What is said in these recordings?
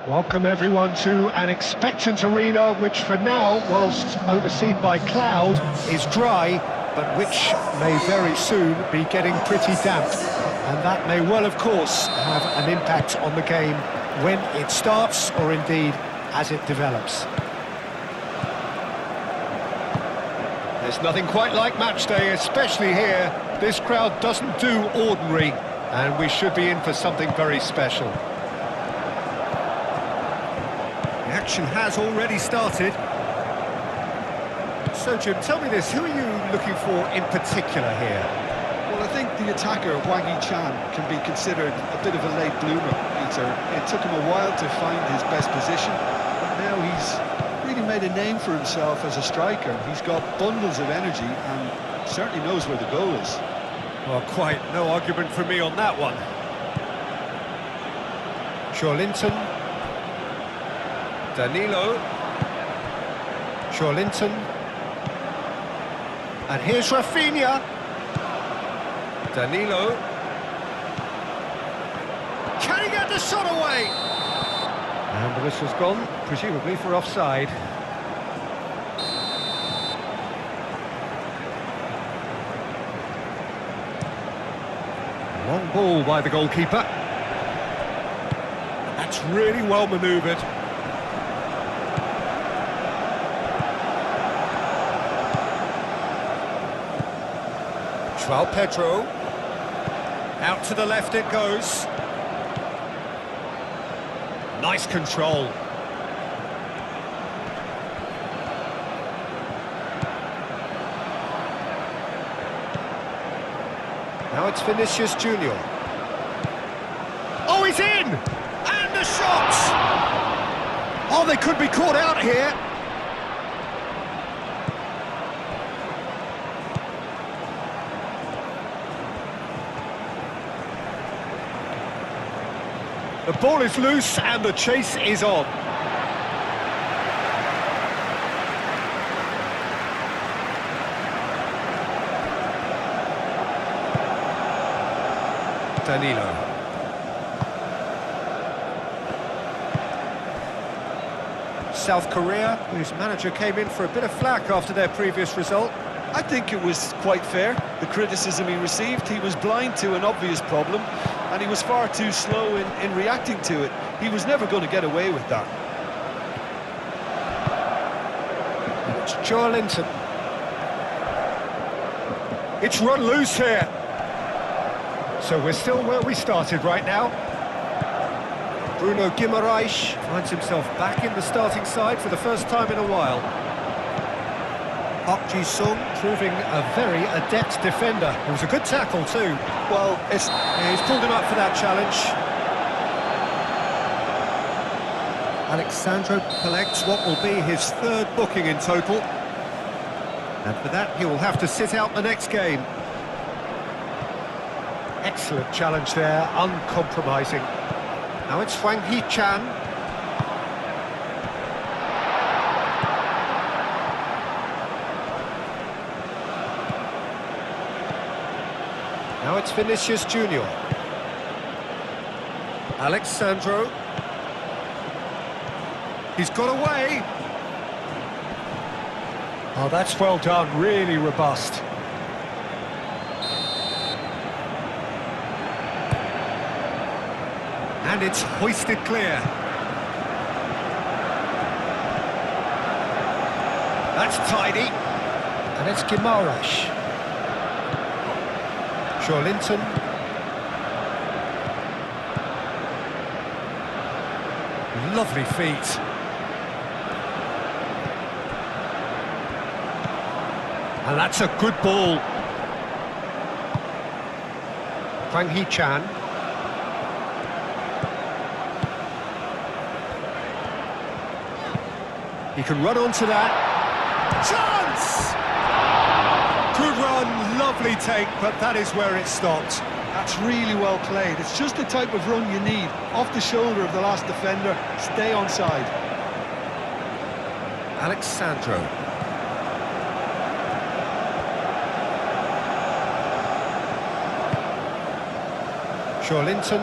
Welcome everyone to an expectant arena which for now, whilst overseen by cloud, is dry, but which may very soon be getting pretty damp. And that may well, of course, have an impact on the game when it starts, or indeed as it develops. There's nothing quite like match day, especially here. This crowd doesn't do ordinary, and we should be in for something very special. The action has already started. So, Jim, tell me this, who are you looking for in particular here? Well, I think the attacker, Hwang-Hee-Chan, can be considered a bit of a late bloomer, Peter. It took him a while to find his best position, but now he's really made a name for himself as a striker. He's got bundles of energy and certainly knows where the goal is. Well, quite no argument from me on that one. Linton. Danilo. Linton. And here's Rafinha. Danilo. Can he get the shot away? And the whistle's gone, presumably for offside. Long ball by the goalkeeper. That's really well manoeuvred. João Pedro. Out to the left it goes. Nice control. Now it's Vinicius Junior. Oh, he's in! And the shot! Oh, they could be caught out here. The ball is loose and the chase is on. Danilo. South Korea, whose manager came in for a bit of flack after their previous result. I think it was quite fair, the criticism he received. He was blind to an obvious problem, and he was far too slow in reacting to it. He was never going to get away with that. It's Linton. It's run loose here. So we're still where we started right now. Bruno Guimaraes finds himself back in the starting side for the first time in a while. Park Ji-sung proving a very adept defender. It was a good tackle too. Well, he's pulled him up for that challenge. Alexandro collects what will be his third booking in total. And for that, he will have to sit out the next game. Excellent challenge there, uncompromising. Now it's Hwang-Hee-Chan. Now it's Vinicius Junior. Alexandro. He's got away. Oh, that's well done, really robust. And it's hoisted clear. That's tidy. And it's Guimaraes. Linton. Lovely feet. And that's a good ball. Hwang-Hee-Chan. He can run onto that. Chance! Good run, lovely take, but that is where it stopped. That's really well played. It's just the type of run you need. Off the shoulder of the last defender, stay onside. Alexandro. Linton.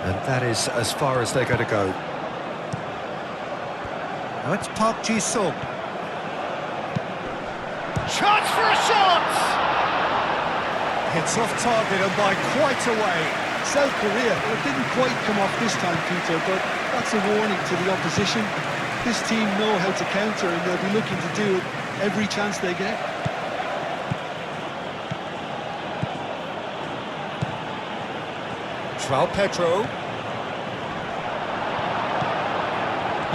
And that is as far as they're going to go. Now it's Park Ji-sung. Chance for a shot! Hits off target and by quite a way. South Korea, well, it didn't quite come off this time, Peter, but that's a warning to the opposition. This team know how to counter and they'll be looking to do it every chance they get. João Pedro.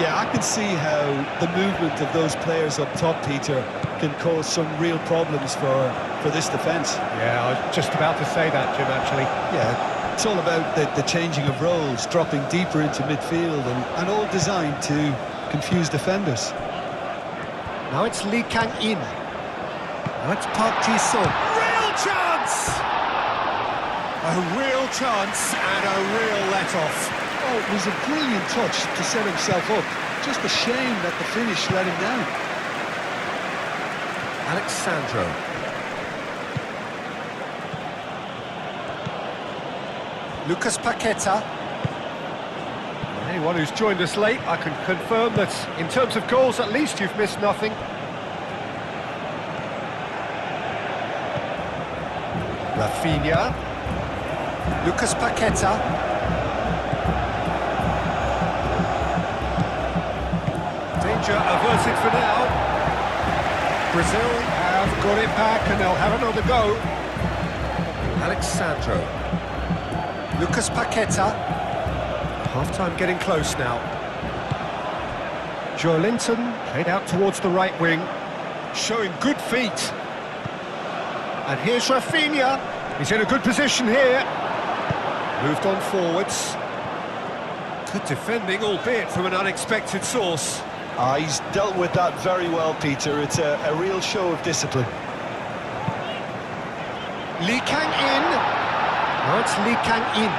Yeah, I can see how the movement of those players up top, Peter, can cause some real problems for this defence. Yeah, I was just about to say that, Jim, actually. Yeah, it's all about the changing of roles, dropping deeper into midfield, and all designed to confuse defenders. Now it's Lee Kang-in. Now it's Park Ji-sung. Real chance! A real chance and a real let-off. Oh, it was a brilliant touch to set himself up. Just a shame that the finish let him down. Alexandro. Lucas Paqueta. Anyone who's joined us late, I can confirm that in terms of goals, at least you've missed nothing. Rafinha. Lucas Paqueta. Danger averted for now. Brazil have got it back and they'll have another go. Alexandro. Lucas Paqueta. Half-time getting close now. Joe Linton played out towards the right wing, showing good feet. And here's Rafinha. He's in a good position here. Moved on forwards. Good defending, albeit from an unexpected source. He's dealt with that very well, Peter. It's a real show of discipline. Lee Kang-in. Now it's Lee Kang-in.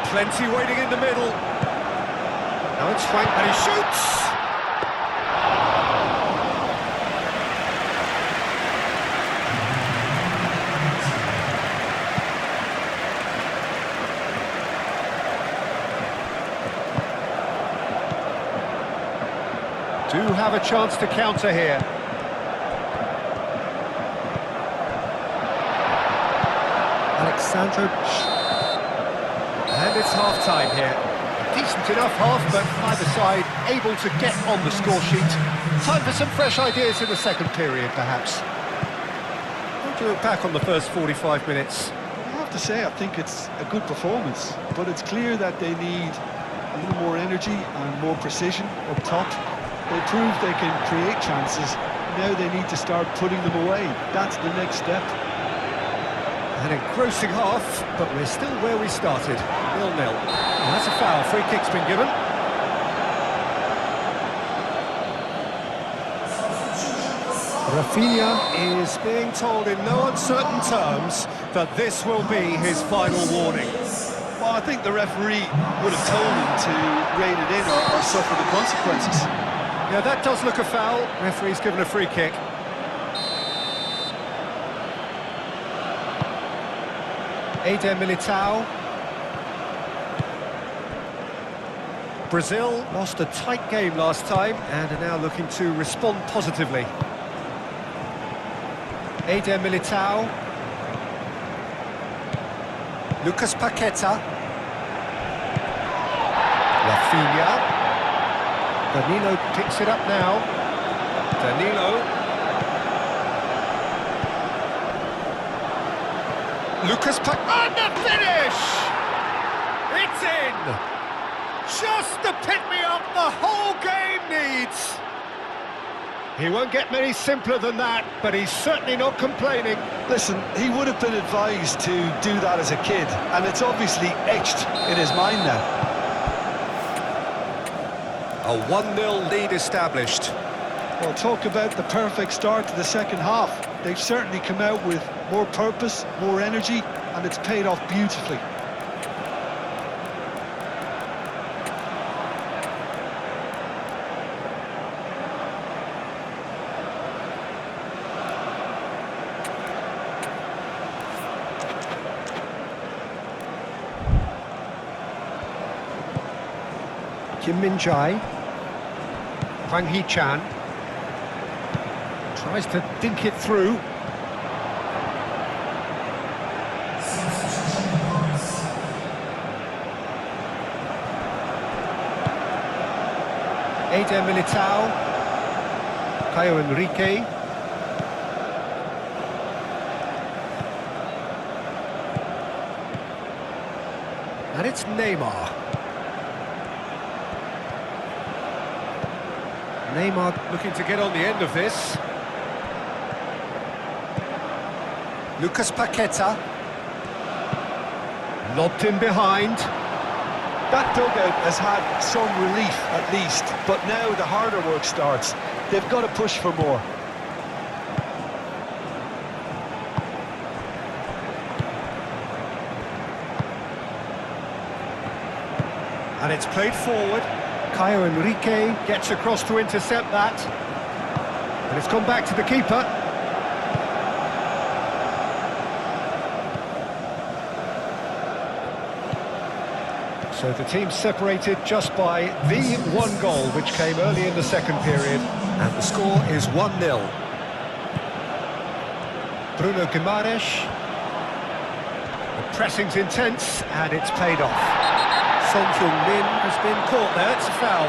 Plenty waiting in the middle. Now it's Frank, and he shoots! Do have a chance to counter here. Alexandro. And it's half-time here. Decent enough half, but either side able to get on the score sheet. Time for some fresh ideas in the second period, perhaps. How do you look back on the first 45 minutes? I have to say, I think it's a good performance, but it's clear that they need a little more energy and more precision up top. They proved they can create chances. Now they need to start putting them away. That's the next step. An engrossing half, but we're still where we started. 0-0. And that's a foul. Free kick's been given. Rafinha is being told in no uncertain terms that this will be his final warning. Well, I think the referee would have told him to rein it in or suffer the consequences. Yeah, that does look a foul. Referee's given a free kick. Eder Militao. Brazil lost a tight game last time and are now looking to respond positively. Eder Militao. Lucas Paqueta. Rafinha. Danilo picks it up now. Danilo. Lucas Paqueta. And the finish! It's in! Just to pick me up the whole game needs! He won't get many simpler than that, but he's certainly not complaining. Listen, he would have been advised to do that as a kid, and it's obviously etched in his mind now. A 1-0 lead established. Well, talk about the perfect start to the second half. They've certainly come out with more purpose, more energy, and it's paid off beautifully. Kim Min-jae. Hwang-Hee-Chan. Tries to dink it through. Eder Militao. Caio Henrique. And it's Neymar. Neymar looking to get on the end of this. Lucas Paqueta. Lobbed in behind. That dugout has had some relief at least, but now the harder work starts. They've got to push for more. And it's played forward. Caio Henrique gets across to intercept that. And it's gone back to the keeper. So the team separated just by the one goal, which came early in the second period. And the score is 1-0. Bruno Guimaraes. The pressing's intense, and it's paid off. Son Heung-min has been caught there, it's a foul.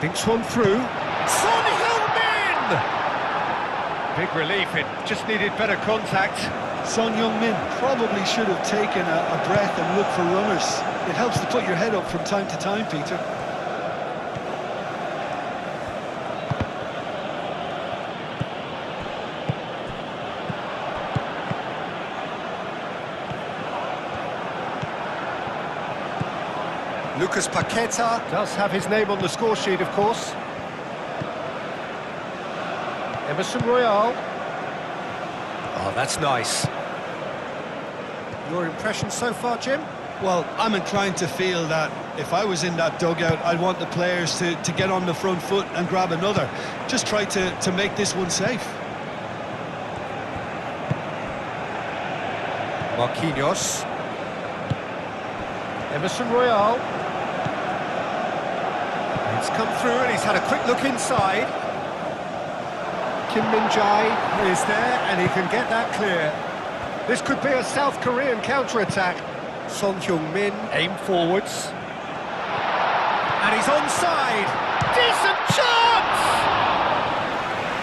Dinks one through. Son Heung-min! Big relief, it just needed better contact. Son Heung-min probably should have taken a breath and looked for runners. It helps to put your head up from time to time, Peter. Lucas Paqueta does have his name on the score sheet, of course. Emerson Royale. Oh, that's nice. Your impression so far, Jim? Well, I'm inclined to feel that if I was in that dugout, I'd want the players to get on the front foot and grab another. Just try to make this one safe. Marquinhos. Emerson Royale. It's come through and he's had a quick look inside. Kim Min-jae is there and he can get that clear. This could be a South Korean counter-attack. Son Heung-min aim forwards. And he's onside. Decent chance!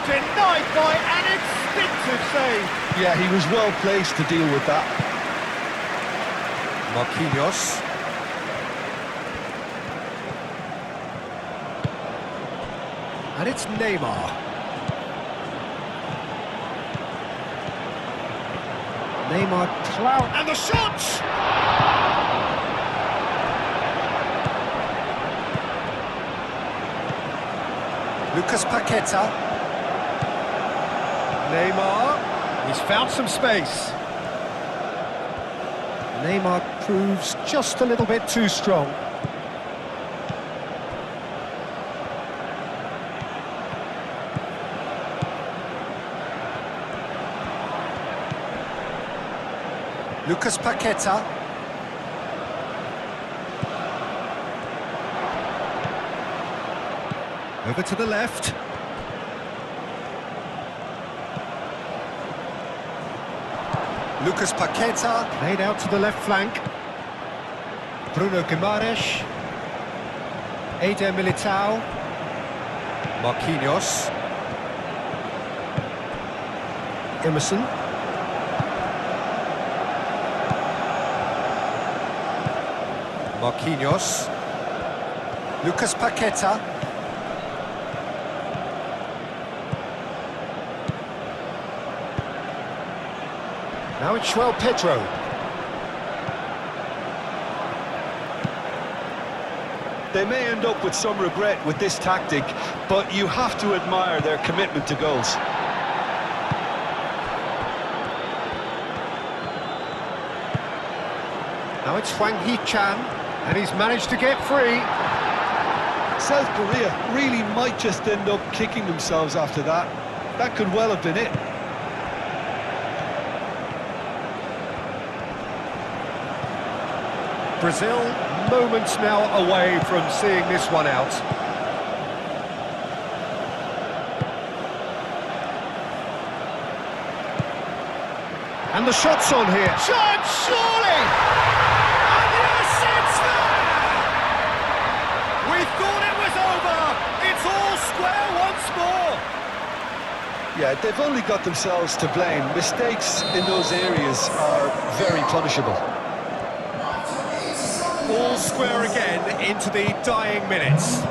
Denied by an instinctive save. Yeah, he was well placed to deal with that. Marquinhos. And it's Neymar. Neymar clout and the shot! Lucas Paqueta. Neymar, he's found some space. Neymar proves just a little bit too strong. Lucas Paqueta. Over to the left. Lucas Paqueta played out to the left flank. Bruno Guimaraes. Eder Militao. Marquinhos. Emerson. Marquinhos. Lucas Paqueta. Now it's João Pedro. They may end up with some regret with this tactic, but you have to admire their commitment to goals. Now it's Hwang-Hee-Chan, and he's managed to get free. South Korea really might just end up kicking themselves after that. That could well have been it. Brazil, moments now away from seeing this one out. And the shot's on here. Chance, surely! And yes, it's there! We thought it was over. It's all square once more. Yeah, they've only got themselves to blame. Mistakes in those areas are very punishable. All square again into the dying minutes.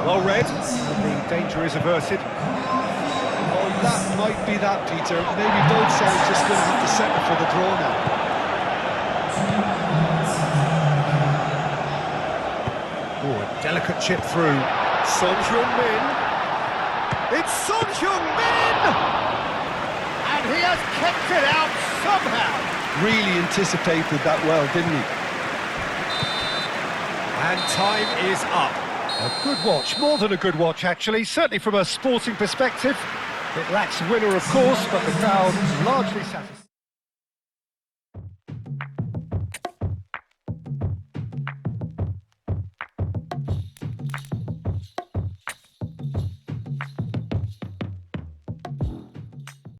Well read, the danger is averted. Oh, that might be that, Peter. Maybe both sides just going to have to settle for the draw now. Oh, a delicate chip through. Son Heung-min. It's Son Heung-min! And he has kept it out somehow. Really anticipated that well, didn't he? And time is up. A good watch, more than a good watch actually, certainly from a sporting perspective. It lacks a winner of course, but the crowd largely satisfied.